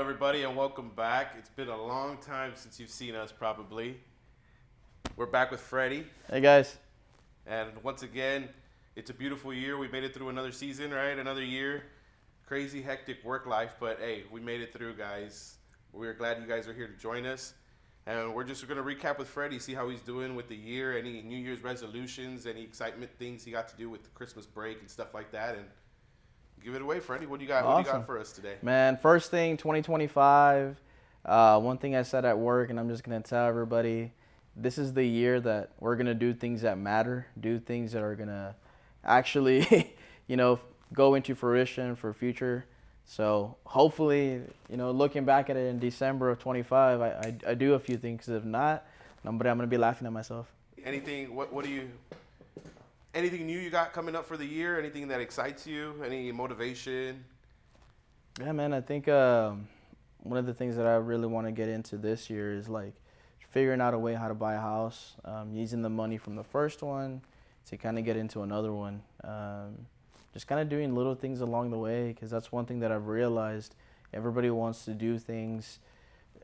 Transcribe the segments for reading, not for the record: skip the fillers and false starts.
everybody, and welcome back. It's been a long time since you've seen us, probably. We're back with Freddie, Hey guys. and once again, it's a beautiful year. We made it through another season, right? Another year. Crazy, hectic work life, but hey, we made it through, guys. We're glad you guys are here to join us. And we're just going to recap with Freddie, see how he's doing with the year, any New Year's resolutions, any excitement things he got to do with the Christmas break and stuff like that. And give it away, Freddie. What do you got? What do you Awesome. got for us today? Man, first thing, 2025. One thing I said at work, and I'm just going to tell everybody, this is the year that we're going to do things that matter, do things that are going to actually, go into fruition for future. So hopefully, looking back at it in December of 25, I do a few things. If not, but I'm going to be laughing at myself. Anything? What do you? Anything new you got coming up for the year? Anything that excites you? Any motivation? Yeah, man, I think one of the things that I really want to get into this year is like figuring out a way how to buy a house, using the money from the first one to kind of get into another one. Just kind of doing little things along the way, because that's one thing that I've realized. Everybody wants to do things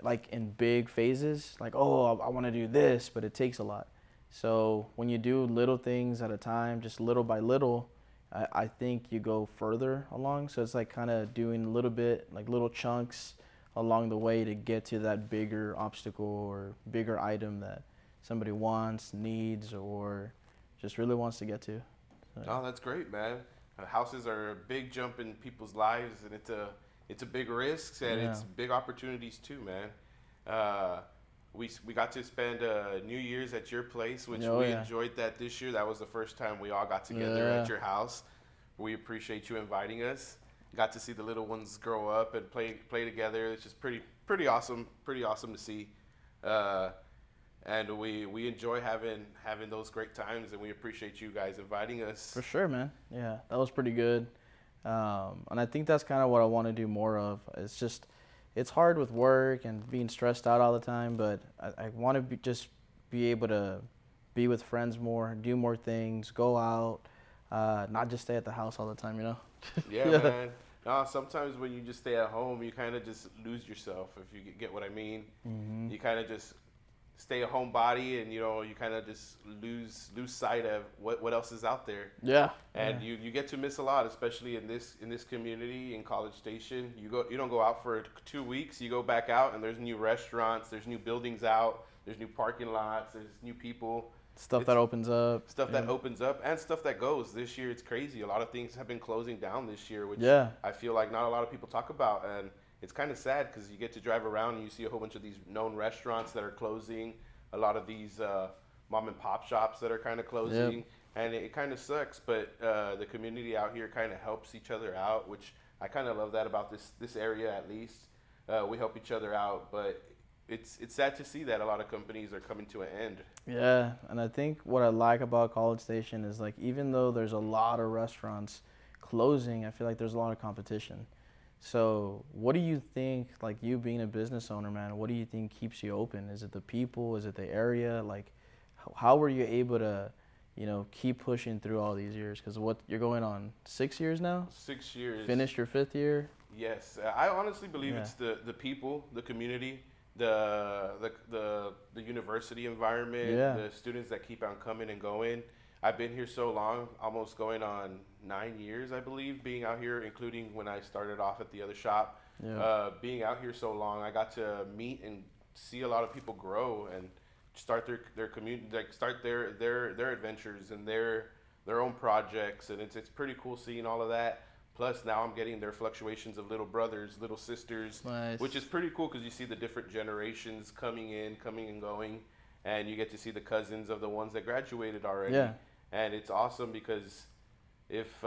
like in big phases, like, oh, I want to do this, but it takes a lot. So when you do little things at a time, just little by little, I think you go further along. So it's like kind of doing a little bit, like little chunks along the way to get to that bigger obstacle or bigger item that somebody wants, needs, or just really wants to get to. So, Oh, that's great, man. Houses are a big jump in people's lives, and it's a big risk and yeah. it's big opportunities too, man. We got to spend New Year's at your place, which Oh, we yeah. enjoyed that this year. That was the first time we all got together Yeah. at your house. We appreciate you inviting us. Got to see the little ones grow up and play together. It's just pretty awesome to see. And we enjoy having those great times, and we appreciate you guys inviting us. For sure, man. Yeah, that was pretty good. And I think that's kind of what I want to do more of. It's hard with work and being stressed out all the time, but I want to just be able to be with friends more, do more things, go out, not just stay at the house all the time. Yeah, man. No, sometimes when you just stay at home, you kind of just lose yourself, if you get what I mean. Hmm. You kind of just stay a homebody, and you kind of just lose sight of what else is out there. Yeah. And Yeah. you get to miss a lot, especially in this community in College Station. You don't go out for 2 weeks. You go back out, and there's new restaurants, there's new buildings out, there's new parking lots, there's new people. Stuff that opens up. Stuff that Yeah. opens up and stuff that goes. This year it's crazy. A lot of things have been closing down this year, which Yeah. I feel like not a lot of people talk about, and it's kind of sad because you get to drive around and you see a whole bunch of these known restaurants that are closing, a lot of these mom and pop shops that are kind of closing, Yep. and it kind of sucks. But the community out here kind of helps each other out, which I kind of love that about this area at least. We help each other out, but it's sad to see that a lot of companies are coming to an end. Yeah, and I think what I like about College Station is like even though there's a lot of restaurants closing, I feel like there's a lot of competition. So, what do you think, like you being a business owner, man, what do you think keeps you open? Is it the people? Is it the area? Like, how were you able to, keep pushing through all these years? Because what you're going on 6 years now? 6 years. Finished your fifth year? Yes, I honestly believe Yeah. it's the people, the community, the university environment, Yeah. the students that keep on coming and going. I've been here so long, almost going on 9 years, I believe, being out here, including when I started off at the other shop. Yeah. Being out here so long, I got to meet and see a lot of people grow and start their community, like start their adventures and their own projects, and it's pretty cool seeing all of that. Plus, now I'm getting their fluctuations of little brothers, little sisters, Nice. which is pretty cool because you see the different generations coming and going, and you get to see the cousins of the ones that graduated already. Yeah. And it's awesome because if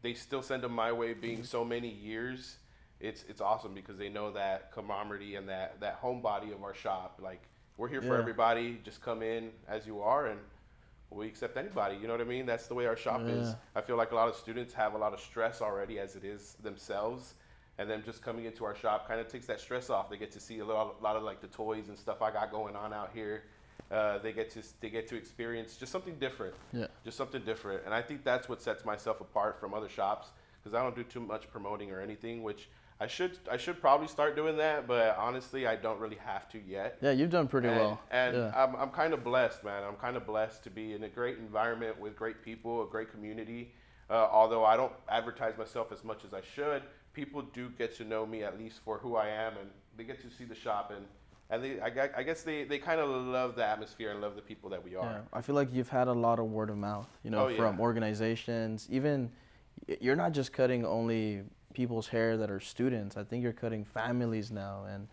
they still send them my way, being so many years, it's awesome because they know that camaraderie and that homebody of our shop. Like, we're here for Yeah. everybody. Just come in as you are, and we accept anybody. You know what I mean? That's the way our shop is. Yeah. I feel like a lot of students have a lot of stress already as it is themselves, and then just coming into our shop kind of takes that stress off. They get to see a lot of like the toys and stuff I got going on out here. They get to experience just something different. Yeah. Just something different, and I think that's what sets myself apart from other shops because I don't do too much promoting or anything, which I should probably start doing that, but honestly, I don't really have to yet. Yeah, you've done pretty And well. and Yeah. I'm kind of blessed, man. I'm kind of blessed to be in a great environment with great people, a great community. Although I don't advertise myself as much as I should, people do get to know me at least for who I am, and they get to see the shop, and I guess they kind of love the atmosphere and love the people that we Yeah, are. I feel like you've had a lot of word of mouth, Oh yeah. from organizations. Even you're not just cutting only people's hair that are students. I think you're cutting families now, and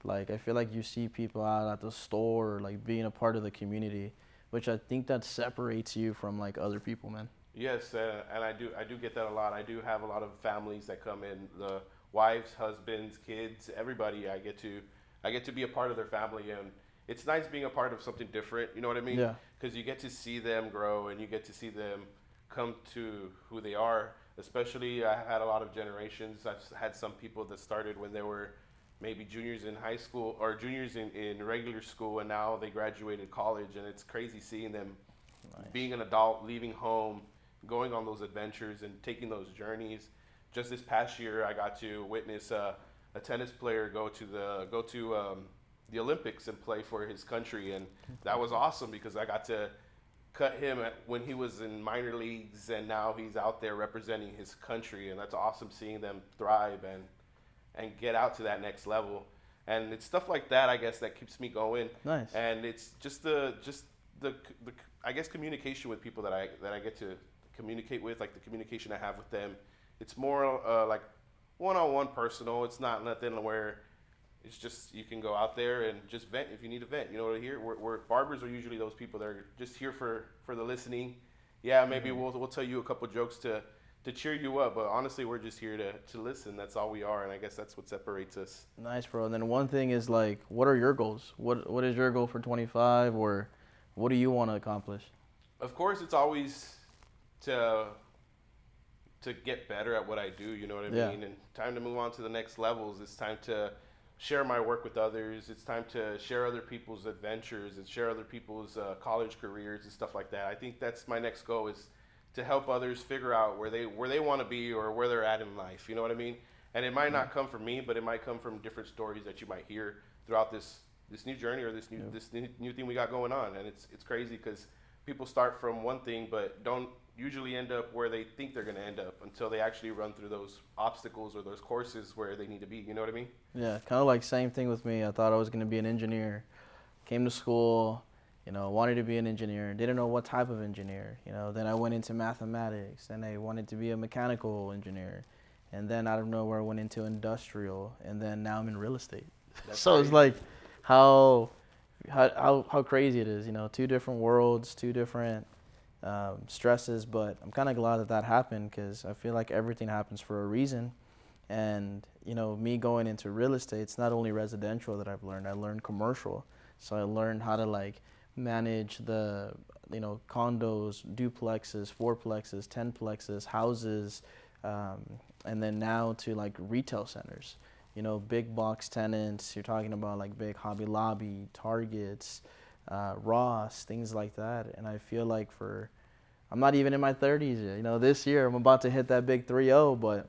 like I feel like you see people out at the store, like being a part of the community, which I think that separates you from like other people, man. Yes, and I do get that a lot. I do have a lot of families that come in, the wives, husbands, kids, everybody. I get to be a part of their family, and it's nice being a part of something different. You know what I mean? Yeah. Because you get to see them grow, and you get to see them come to who they are. Especially, I had a lot of generations. I've had some people that started when they were maybe juniors in high school or juniors in regular school, and now they graduated college, and it's crazy seeing them Nice. being an adult, leaving home, going on those adventures and taking those journeys. Just this past year, I got to witness a tennis player go to the Olympics and play for his country, and that was awesome because I got to cut him when he was in minor leagues, and now he's out there representing his country, and that's awesome seeing them thrive and get out to that next level. And it's stuff like that, I guess, that keeps me going. Nice. And it's just the I guess communication with people that I get to communicate with, like the communication I have with them. It's more like one-on-one personal. It's not nothing where it's just you can go out there and just vent if you need to vent. You know what I hear? We're barbers are usually those people that are just here for the listening. Yeah, maybe we'll tell you a couple jokes to cheer you up, but honestly, we're just here to listen. That's all we are, and I guess that's what separates us. Nice, bro. And then one thing is like, what are your goals? What is your goal for 25, or what do you want to accomplish? Of course, it's always to get better at what I do. You know what I Yeah. mean? And time to move on to the next levels. It's time to share my work with others. It's time to share other people's adventures and share other people's college careers and stuff like that. I think that's my next goal is to help others figure out where they want to be or where they're at in life. You know what I mean? And it might not come from me, but it might come from different stories that you might hear throughout this new journey or this new thing we got going on. And it's crazy because people start from one thing but don't usually end up where they think they're going to end up until they actually run through those obstacles or those courses where they need to be. You know what I mean? Yeah, kind of like same thing with me. I thought I was going to be an engineer. Came to school, wanted to be an engineer. Didn't know what type of engineer. Then I went into mathematics, and I wanted to be a mechanical engineer. And then out of nowhere, I went into industrial, and then now I'm in real estate. That's So it's crazy. like how crazy it is. Two different worlds, two different stresses. But I'm kind of glad that happened because I feel like everything happens for a reason. And me going into real estate, it's not only residential that I've learned. I learned commercial, so I learned how to like manage the condos, duplexes, fourplexes, tenplexes, houses, and then now to like retail centers. Big box tenants. You're talking about like big Hobby Lobby, Targets, Ross, things like that. And I feel like I'm not even in my 30s yet. This year I'm about to hit that big 3-0, but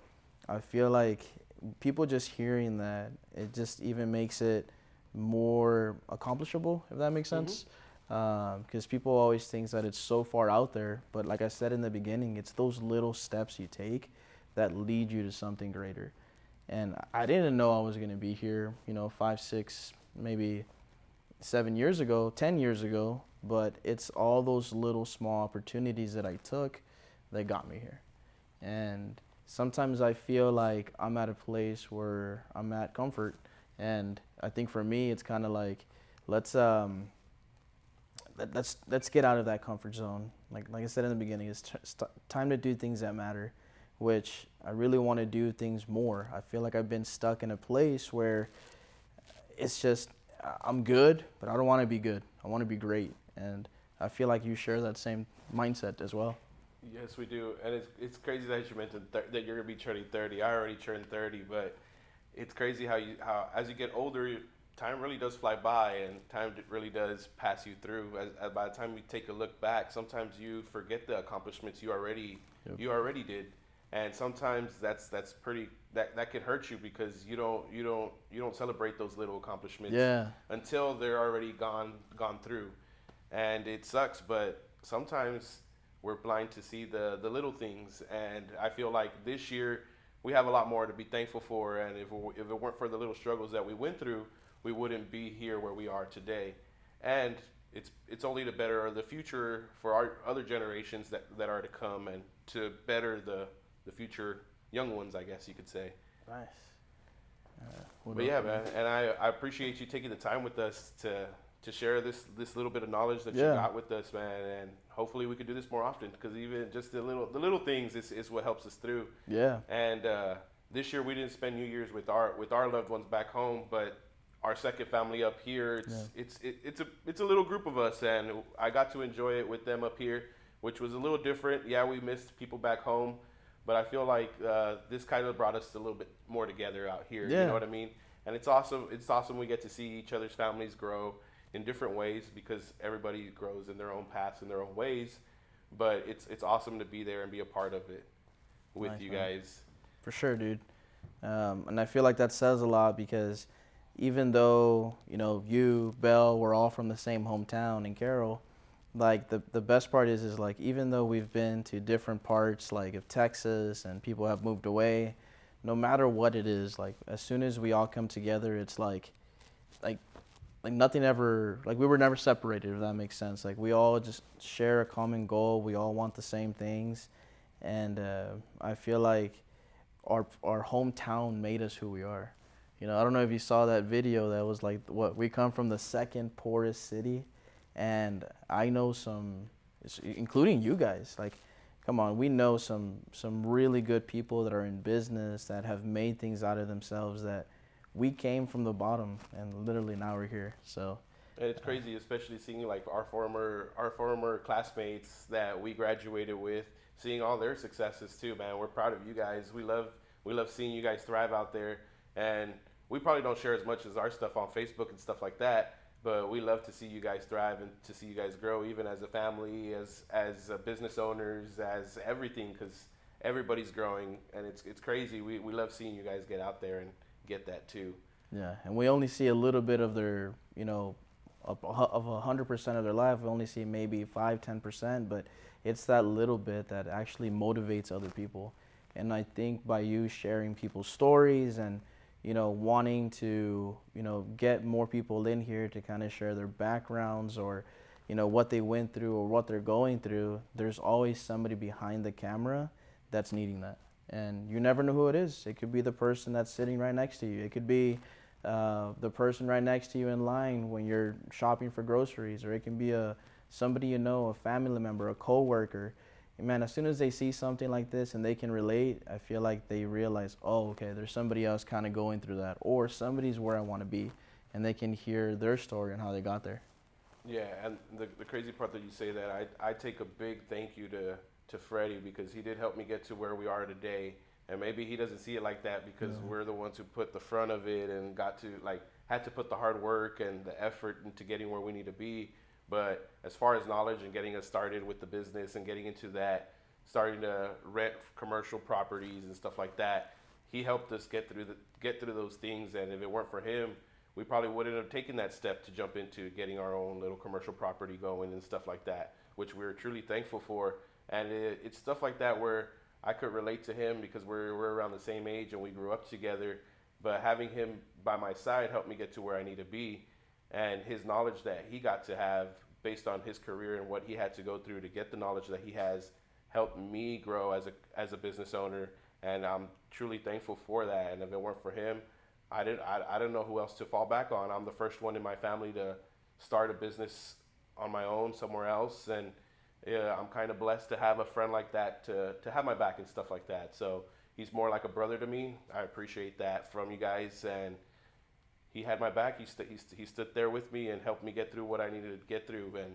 I feel like people just hearing that, it just even makes it more accomplishable, if that makes sense. Because people always think that it's so far out there, but like I said in the beginning, it's those little steps you take that lead you to something greater. And I didn't know I was going to be here, 5, 6, maybe 7 years ago, 10 years ago, but it's all those little small opportunities that I took that got me here. And sometimes I feel like I'm at a place where I'm at comfort, and I think for me it's kind of like let's get out of that comfort zone. Like I said in the beginning, it's time to do things that matter, which I really want to do things more. I feel like I've been stuck in a place where it's just I'm good, but I don't want to be good. I want to be great, and I feel like you share that same mindset as well. Yes, we do, and it's crazy that you mentioned that you're gonna be turning 30. I already turned 30, but it's crazy how as you get older, time really does fly by, and time really does pass you through. By the time you take a look back, sometimes you forget the accomplishments you already Yep. you already did, and sometimes that's pretty that can hurt you because you don't celebrate those little accomplishments Yeah. until they're already gone through, and it sucks. But sometimes we're blind to see the little things, and I feel like this year we have a lot more to be thankful for. And if it weren't for the little struggles that we went through, we wouldn't be here where we are today. And it's only to better the future for our other generations that are to come, and to better the future young ones, I guess you could say. Nice. But yeah, man, and I appreciate you taking the time with us to share this little bit of knowledge that you Yeah. got with us, man. And hopefully we could do this more often, because even just the little things is what helps us through. Yeah. And this year we didn't spend New Year's with our loved ones back home, but our second family up here. It's a little group of us, and I got to enjoy it with them up here, which was a little different. Yeah, we missed people back home, but I feel like this kind of brought us a little bit more together out here. Yeah. You know what I mean? And it's awesome. It's awesome we get to see each other's families grow in different ways, because everybody grows in their own paths in their own ways. But it's awesome to be there and be a part of it with Nice, you man. guys. For sure, dude. And I feel like that says a lot, because even though, you, Bell, we're all from the same hometown in Carroll, like the best part is like, even though we've been to different parts like of Texas and people have moved away, no matter what it is, like as soon as we all come together, it's like nothing ever, like we were never separated, if that makes sense. Like we all just share a common goal. We all want the same things. And I feel like our hometown made us who we are. I don't know if you saw that video that was like, we come from the second poorest city, and I know some, including you guys, like, come on, we know some really good people that are in business, that have made things out of themselves, that we came from the bottom, and literally now we're here. So And it's crazy, especially seeing like our former classmates that we graduated with, seeing all their successes too, man. We're proud of you guys. We love seeing you guys thrive out there, and we probably don't share as much as our stuff on Facebook and stuff like that, but we love to see you guys thrive and to see you guys grow, even as a family, as business owners, as everything, because everybody's growing, and it's crazy. We love seeing you guys get out there and get that too. yeah, and we only see a little bit of their, of 100% of their life. We only see maybe 5-10%, but it's that little bit that actually motivates other people. And I think by you sharing people's stories and wanting to get more people in here to kind of share their backgrounds, or what they went through or what they're going through, there's always somebody behind the camera that's needing that. And you never know who it is. It could be the person that's sitting right next to you. It could be the person right next to you in line when you're shopping for groceries, or it can be somebody a family member, a coworker. And man, as soon as they see something like this and they can relate, I feel like they realize, oh, okay, there's somebody else kind of going through that, or somebody's where I want to be, and they can hear their story and how they got there. Yeah, and the crazy part that you say that, I take a big thank you to Freddie, because he did help me get to where we are today. And maybe he doesn't see it like that, because we're the ones who put the front of it and had to put the hard work and the effort into getting where we need to be. But as far as knowledge and getting us started with the business and getting into that, starting to rent commercial properties and stuff like that, he helped us get through those things. And if it weren't for him, we probably wouldn't have taken that step to jump into getting our own little commercial property going and stuff like that, which we're truly thankful for. And it's stuff like that where I could relate to him, because we're around the same age and we grew up together. But having him by my side helped me get to where I need to be. And his knowledge that he got to have based on his career and what he had to go through to get the knowledge that he has helped me grow as a business owner. And I'm truly thankful for that. And if it weren't for him, I didn't know who else to fall back on. I'm the first one in my family to start a business on my own somewhere else. And yeah, I'm kind of blessed to have a friend like that to have my back and stuff like that. So he's more like a brother to me. I appreciate that from you guys. And he had my back. He stood there with me and helped me get through what I needed to get through. And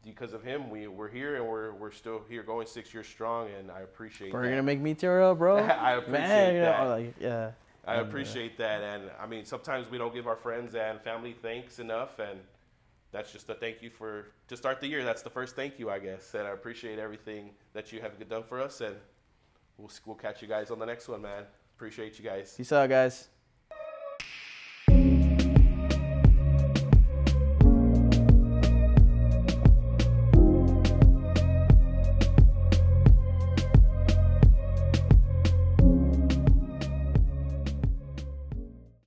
because of him, we're here, and we're still here going 6 years strong. And I appreciate Bro, that. you're gonna make me tear up, bro. I appreciate Man, that. yeah. I appreciate that. And I mean, sometimes we don't give our friends and family thanks enough, and that's just a thank you to start the year. That's the first thank you, I guess. And I appreciate everything that you have done for us, and we'll catch you guys on the next one, man. Appreciate you guys. Peace out, guys.